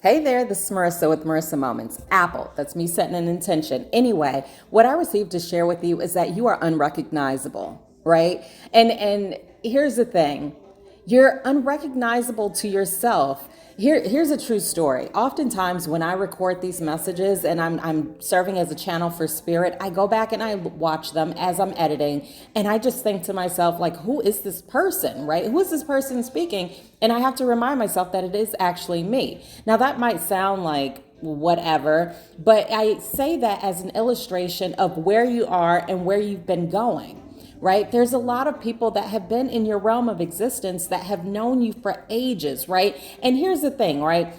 Hey there, this is Marissa with Marissa Moments. Apple, that's me setting an intention. Anyway, what I received to share with you is that you are unrecognizable, right? And here's the thing. You're unrecognizable to yourself. Here's a true story. Oftentimes when I record these messages and I'm serving as a channel for spirit, I go back and I watch them as I'm editing. And I just think to myself, like, who is this person, right? Who is this person speaking? And I have to remind myself that it is actually me. Now that might sound like whatever, but I say that as an illustration of where you are and where you've been going. Right? There's a lot of people that have been in your realm of existence that have known you for ages, right? And here's the thing, right?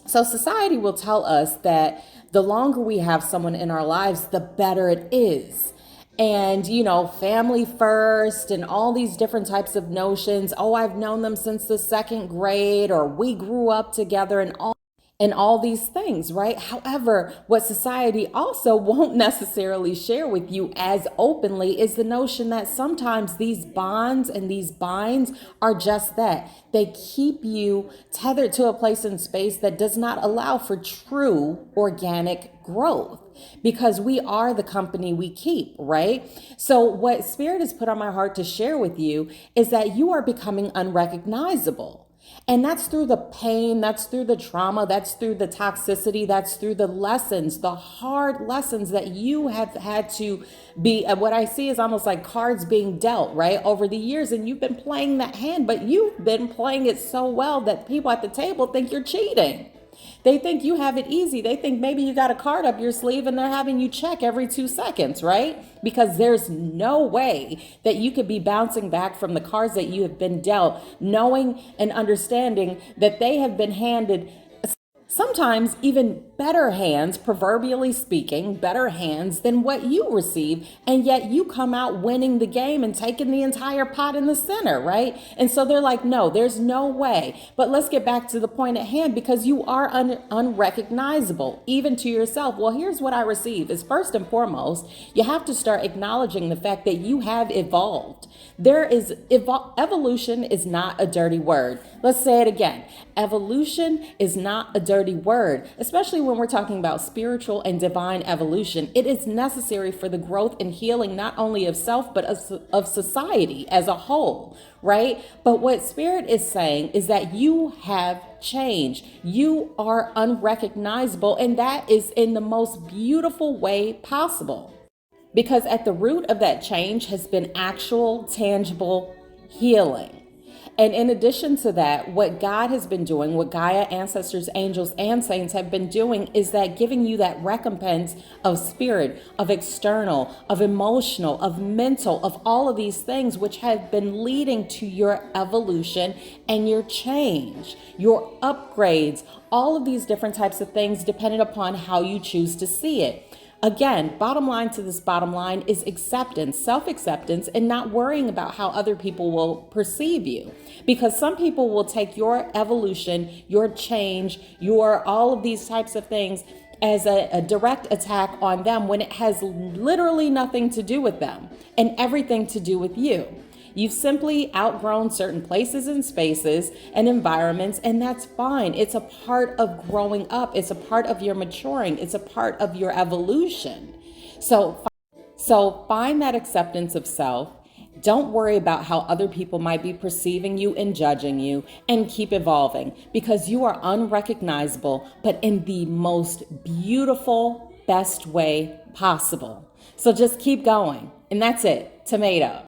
So society will tell us that the longer we have someone in our lives, the better it is. And, family first and all these different types of notions. Oh, I've known them since the second grade, or we grew up together, and all these things, right? However, what society also won't necessarily share with you as openly is the notion that sometimes these bonds and these binds are just that. They keep you tethered to a place in space that does not allow for true organic growth, because we are the company we keep, right? So what Spirit has put on my heart to share with you is that you are becoming unrecognizable. And that's through the pain, that's through the trauma, that's through the toxicity, that's through the lessons, the hard lessons that you have had to be, what I see is almost like cards being dealt, right, over the years. And you've been playing that hand, but you've been playing it so well that people at the table think you're cheating. They think you have it easy. They think maybe you got a card up your sleeve and they're having you check every 2 seconds, right? Because there's no way that you could be bouncing back from the cards that you have been dealt, knowing and understanding that they have been handed sometimes even better hands, proverbially speaking, better hands than what you receive. And yet you come out winning the game and taking the entire pot in the center, right? And so they're like, no, there's no way. But let's get back to the point at hand, because you are unrecognizable, even to yourself. Well, here's what I receive is, first and foremost, you have to start acknowledging the fact that you have evolved. Evolution is not a dirty word. Let's say it again. Evolution is not a dirty word, especially when we're talking about spiritual and divine evolution. It is necessary for the growth and healing, not only of self, but of society as a whole, right? But what Spirit is saying is that you have changed. You are unrecognizable, and that is in the most beautiful way possible. Because at the root of that change has been actual, tangible healing. And in addition to that, what God has been doing, what Gaia, ancestors, angels, and saints have been doing is that giving you that recompense of spirit, of external, of emotional, of mental, of all of these things, which have been leading to your evolution and your change, your upgrades, all of these different types of things depending upon how you choose to see it. Again, bottom line to this bottom line is acceptance, self-acceptance, and not worrying about how other people will perceive you. Because some people will take your evolution, your change, your all of these types of things as a direct attack on them, when it has literally nothing to do with them and everything to do with you. You've simply outgrown certain places and spaces and environments, and that's fine. It's a part of growing up. It's a part of your maturing. It's a part of your evolution. So find that acceptance of self. Don't worry about how other people might be perceiving you and judging you, and keep evolving, because you are unrecognizable, but in the most beautiful, best way possible. So just keep going. And that's it. Tomato.